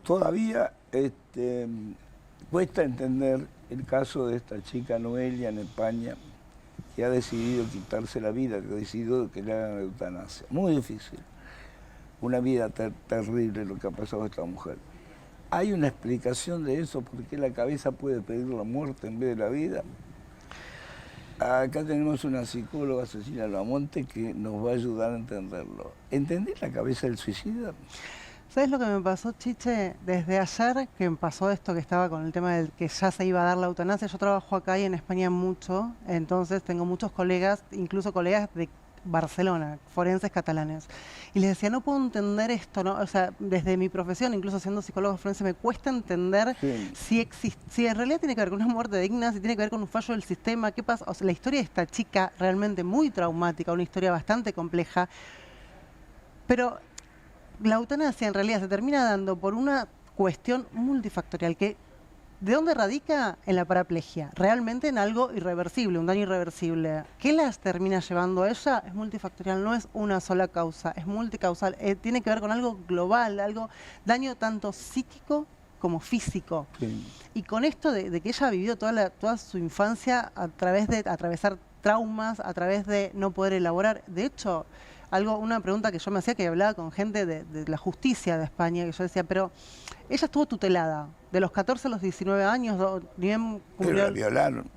Todavía cuesta entender el caso de esta chica Noelia en España, que ha decidido quitarse la vida, que ha decidido que le hagan la eutanasia. Muy difícil. Una vida terrible lo que ha pasado a esta mujer. ¿Hay una explicación de eso? ¿Por qué la cabeza puede pedir la muerte en vez de la vida? Acá tenemos una psicóloga, Cecilia Lamonte, que nos va a ayudar a entenderlo. ¿Entendés la cabeza del suicida? ¿Sabes lo que me pasó, Chiche? Desde ayer que me pasó esto, que estaba con el tema del que ya se iba a dar la eutanasia. Yo trabajo acá y en España mucho, entonces tengo muchos colegas, incluso colegas de Barcelona, forenses catalanes. Y les decía, no puedo entender esto, ¿no? O sea, desde mi profesión, incluso siendo psicólogo forense, me cuesta entender si en realidad tiene que ver con una muerte digna, si tiene que ver con un fallo del sistema, qué pasa. O sea, la historia de esta chica realmente muy traumática, una historia bastante compleja, pero la eutanasia en realidad se termina dando por una cuestión multifactorial que ¿de dónde radica? En la paraplegia, realmente en algo irreversible, un daño irreversible. ¿Qué las termina llevando a ella? Es multifactorial, no es una sola causa, es multicausal, tiene que ver con algo global, algo daño tanto psíquico como físico. Sí. Y con esto de que ella ha vivido toda su infancia a través de atravesar traumas, a través de no poder elaborar. De hecho, una pregunta que yo me hacía, que hablaba con gente de la justicia de España, que yo decía, pero ella estuvo tutelada de los 14 a los 19 años, bien Pero cumplió. la violaron.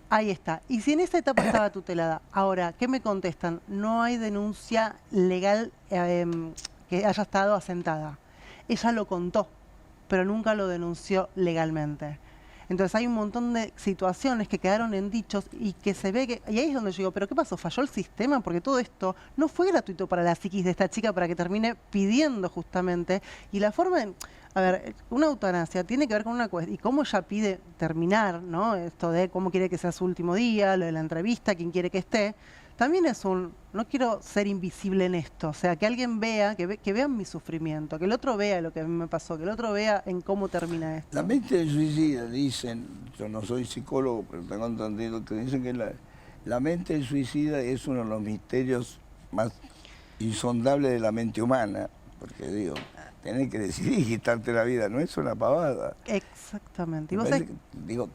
Ahí está. Y si en esa etapa estaba tutelada, ahora, ¿qué me contestan? No hay denuncia legal que haya estado asentada. Ella lo contó, pero nunca lo denunció legalmente. Entonces hay un montón de situaciones que quedaron en dichos y que se ve que... Y ahí es donde yo digo, ¿pero qué pasó? ¿Falló el sistema? Porque todo esto no fue gratuito para la psiquis de esta chica para que termine pidiendo justamente. Y la forma en... A ver, una eutanasia tiene que ver con una cuestión... Y cómo ella pide terminar, ¿no? Esto de cómo quiere que sea su último día, lo de la entrevista, quién quiere que esté. También es un... No quiero ser invisible en esto. O sea, que alguien vea, que vean mi sufrimiento, que el otro vea lo que a mí me pasó, que el otro vea en cómo termina esto. La mente del suicida, dicen, yo no soy psicólogo, pero tengo entendido que dicen que la mente del suicida es uno de los misterios más insondables de la mente humana, porque digo, tener que decidir quitarte la vida no es una pavada. Exactamente. ¿Y Me vos parece que, digo,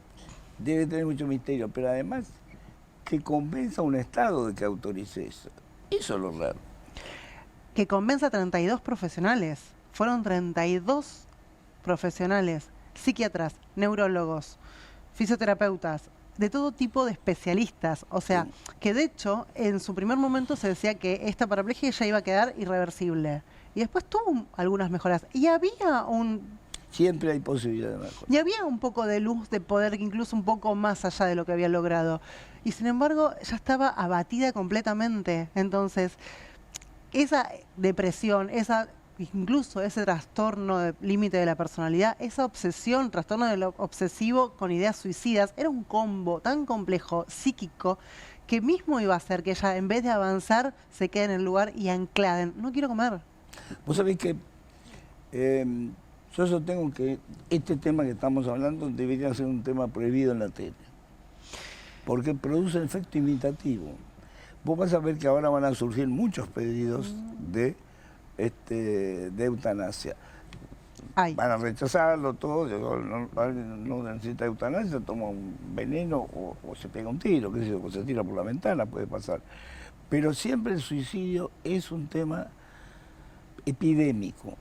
debe tener mucho misterio, pero además que convenza a un Estado de que autorice eso. Eso es lo raro. que convenza a 32 profesionales? Fueron 32 profesionales, psiquiatras, neurólogos, fisioterapeutas, de todo tipo de especialistas. O sea, Sí. que de hecho, en su primer momento se decía que esta paraplegia ya iba a quedar irreversible. Y después tuvo algunas mejoras. Y había Siempre hay posibilidad de mejora. y había un poco de luz, de poder, incluso un poco más allá de lo que había logrado. Y sin embargo, ya estaba abatida completamente. Entonces, esa depresión, incluso ese trastorno de límite de la personalidad, esa obsesión, trastorno de lo obsesivo con ideas suicidas, era un combo tan complejo, psíquico, que mismo iba a hacer que ella, en vez de avanzar, se quede en el lugar y anclada en, no quiero comer. Vos sabés que yo sostengo que este tema que estamos hablando debería ser un tema prohibido en la tele, porque produce efecto imitativo. Vos vas a ver que ahora van a surgir muchos pedidos de eutanasia. Ay, Van a rechazarlo todo, no necesita eutanasia, toma un veneno o se pega un tiro, qué sé yo, o se tira por la ventana, puede pasar. Pero siempre el suicidio es un tema epidémico.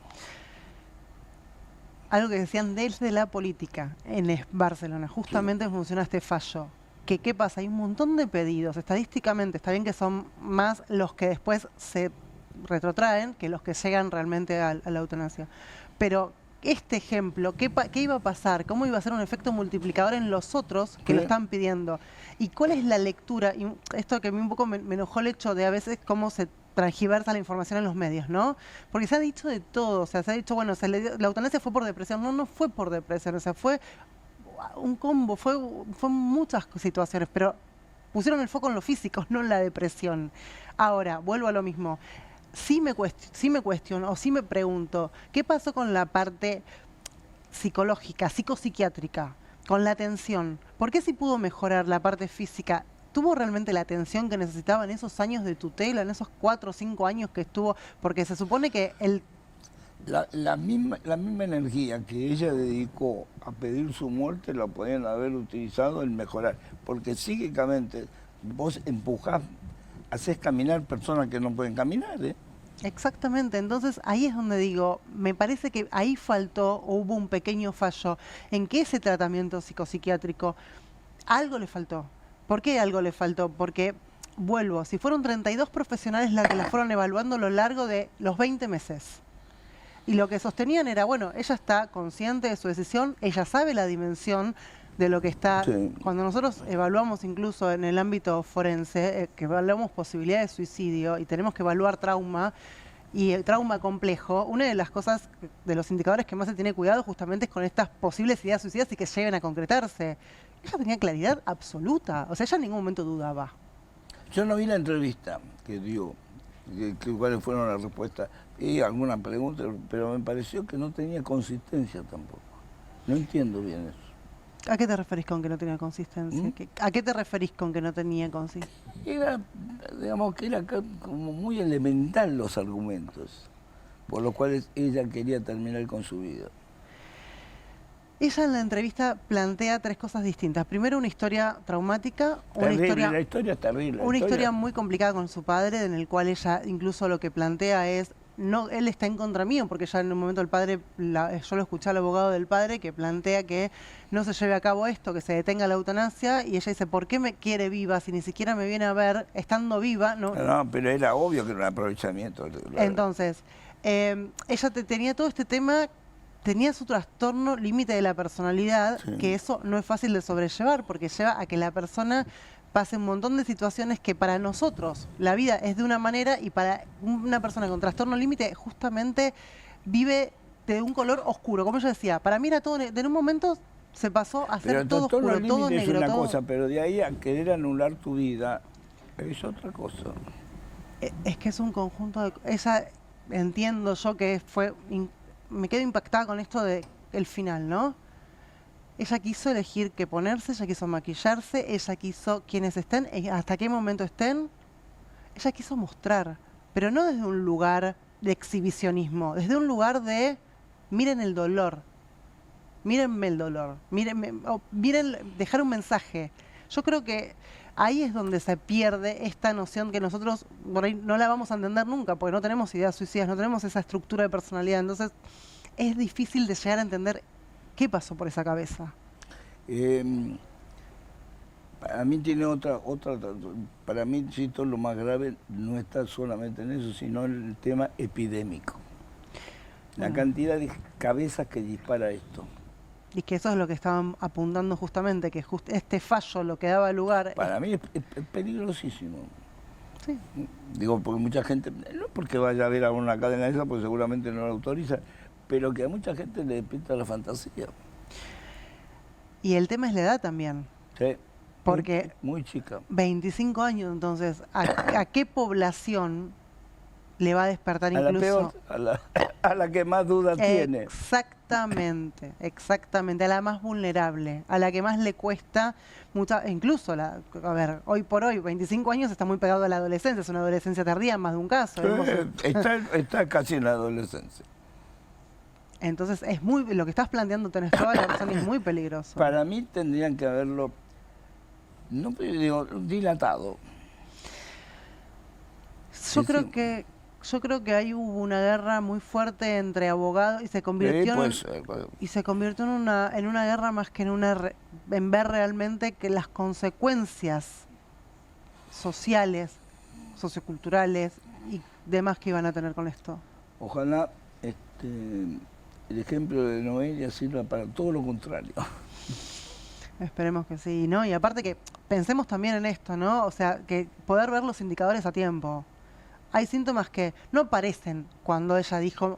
algo que decían desde la política en Barcelona, justamente funciona este fallo. ¿Qué pasa? Hay un montón de pedidos, estadísticamente, está bien que son más los que después se retrotraen que los que llegan realmente a la eutanasia. Pero este ejemplo, ¿qué iba a pasar? ¿Cómo iba a ser un efecto multiplicador en los otros que lo están pidiendo? ¿Y cuál es la lectura? Y esto que a mí un poco me enojó el hecho de a veces cómo se transgiversa la información en los medios, ¿no? Porque se ha dicho de todo, o sea, se ha dicho, bueno, la eutanasia fue por depresión. No, no fue por depresión, o sea, fue un combo, fue muchas situaciones, pero pusieron el foco en lo físico, no en la depresión. Ahora, vuelvo a lo mismo. Sí me cuestiono, o sí me pregunto, ¿qué pasó con la parte psicológica, psicopsiquiátrica, con la atención? ¿Por qué sí pudo mejorar la parte física? ¿Tuvo realmente la atención que necesitaba en esos años de tutela, en esos 4 o 5 años que estuvo? Porque se supone que la misma energía que ella dedicó a pedir su muerte la podían haber utilizado en mejorar, porque psíquicamente vos empujás, haces caminar personas que no pueden caminar, ¿eh? Exactamente, entonces ahí es donde digo, me parece que ahí faltó o hubo un pequeño fallo en que ese tratamiento psicopsiquiátrico, algo le faltó. ¿Por qué algo le faltó? Porque, vuelvo, si fueron 32 profesionales las que la fueron evaluando a lo largo de los 20 meses. Y lo que sostenían era, bueno, ella está consciente de su decisión, ella sabe la dimensión de lo que está... Sí. Cuando nosotros evaluamos incluso en el ámbito forense, que evaluamos posibilidad de suicidio y tenemos que evaluar trauma, y el trauma complejo, una de las cosas, de los indicadores que más se tiene cuidado justamente es con estas posibles ideas suicidas y que lleguen a concretarse. Ella tenía claridad absoluta, o sea, ella en ningún momento dudaba. Yo no vi la entrevista que dio, cuáles fueron las respuestas, y alguna pregunta, pero me pareció que no tenía consistencia tampoco. No entiendo bien eso. ¿A qué te referís con que no tenía consistencia? ¿Mm? ¿A qué te referís con que no tenía consistencia? Era, digamos que era como muy elemental los argumentos, por los cuales ella quería terminar con su vida. Ella en la entrevista plantea tres cosas distintas. Primero, una historia traumática, La historia es terrible. Una historia muy complicada con su padre, en el cual ella incluso lo que plantea es, no, él está en contra mío, porque ya en un momento el padre, yo lo escuché al abogado del padre que plantea que no se lleve a cabo esto, que se detenga la eutanasia, y ella dice, ¿por qué me quiere viva si ni siquiera me viene a ver estando viva? No, no, pero era obvio que era un aprovechamiento. Entonces, ella tenía todo este tema, tenía su trastorno límite de la personalidad, Sí. que eso no es fácil de sobrellevar, porque lleva a que la persona pase un montón de situaciones que para nosotros la vida es de una manera y para una persona con trastorno límite justamente vive de un color oscuro. Como yo decía, para mí era todo, en un momento se pasó a ser todo oscuro, todo negro. Es una todo... cosa, pero de ahí a querer anular tu vida es otra cosa. Es que es un conjunto de... Ella, entiendo yo que fue... me quedo impactada con esto de el final, ¿no? Ella quiso elegir qué ponerse, ella quiso maquillarse, ella quiso quienes estén, hasta qué momento estén. Ella quiso mostrar, pero no desde un lugar de exhibicionismo, desde un lugar de miren el dolor, mírenme el dolor, mírenme, miren, dejar un mensaje. Yo creo que ahí es donde se pierde esta noción que nosotros por ahí no la vamos a entender nunca, porque no tenemos ideas suicidas, no tenemos esa estructura de personalidad. Entonces es difícil de llegar a entender qué pasó por esa cabeza. Para mí tiene otra, para mí sí, todo lo más grave no está solamente en eso, sino en el tema epidémico. La cantidad de cabezas que dispara esto. Y que eso es lo que estaban apuntando justamente, que este fallo lo que daba lugar... Para mí es peligrosísimo. Sí. Digo, porque mucha gente, no porque vaya a ver a una cadena esa, porque seguramente no la autoriza, pero que a mucha gente le despierta la fantasía. Y el tema es la edad también. Sí. Porque muy chica. 25 años, entonces, ¿a qué población le va a despertar incluso? A la peor, a la que más dudas tiene. Exactamente, exactamente, a la más vulnerable, a la que más le cuesta, incluso, a ver, hoy por hoy, 25 años está muy pegado a la adolescencia, es una adolescencia tardía en más de un caso. Está casi en la adolescencia. Entonces, lo que estás planteando, tenés toda la razón, es muy peligroso. Para mí tendrían que haberlo, no digo, dilatado. Yo creo que ahí hubo una guerra muy fuerte entre abogados y se convirtió en una guerra más que en ver realmente que las consecuencias sociales, socioculturales y demás que iban a tener con esto. Ojalá el ejemplo de Noelia sirva para todo lo contrario. Esperemos que sí, ¿no? Y aparte que pensemos también en esto, ¿no? O sea, que poder ver los indicadores a tiempo. Hay síntomas que no aparecen cuando ella dijo,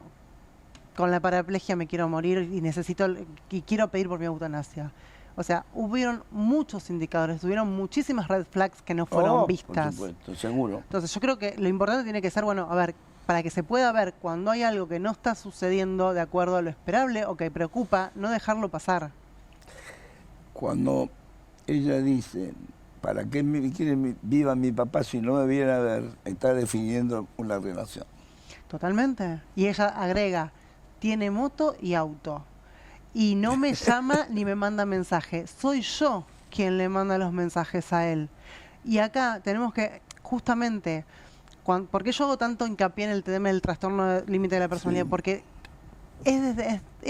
con la paraplegia me quiero morir y quiero pedir por mi eutanasia. O sea, hubieron muchos indicadores, hubieron muchísimas red flags que no fueron vistas. Por supuesto, seguro. Entonces yo creo que lo importante tiene que ser, bueno, a ver, para que se pueda ver cuando hay algo que no está sucediendo de acuerdo a lo esperable o que preocupa, no dejarlo pasar. Cuando ella dice, ¿para qué quiere viva mi papá si no me viene a ver? Está definiendo una relación. Totalmente. Y ella agrega, tiene moto y auto. Y no me llama ni me manda mensaje. Soy yo quien le manda los mensajes a él. Y acá tenemos que, justamente, ¿por qué yo hago tanto hincapié en el tema del trastorno límite de la personalidad? Sí. Porque es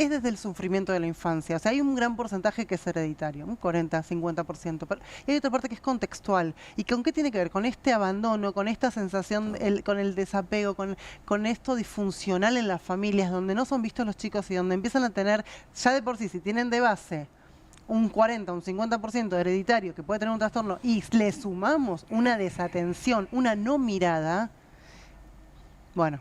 desde el sufrimiento de la infancia. O sea, hay un gran porcentaje que es hereditario, un 40, 50%. Y hay otra parte que es contextual. ¿Y con qué tiene que ver? Con este abandono, con esta sensación, con el desapego, con esto disfuncional en las familias, donde no son vistos los chicos y donde empiezan a tener, ya de por sí, si tienen de base un 40, un 50% hereditario que puede tener un trastorno y le sumamos una desatención, una no mirada, bueno,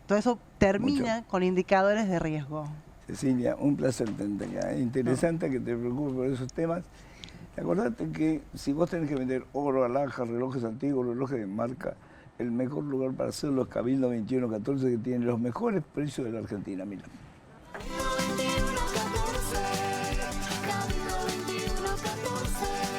todo eso termina con indicadores de riesgo. Cecilia, un placer tenerte acá. Es interesante que te preocupes por esos temas. Acordate que si vos tenés que vender oro, alhajas, relojes antiguos, relojes de marca, el mejor lugar para hacerlo es Cabildo 2114, que tiene los mejores precios de la Argentina. Mira.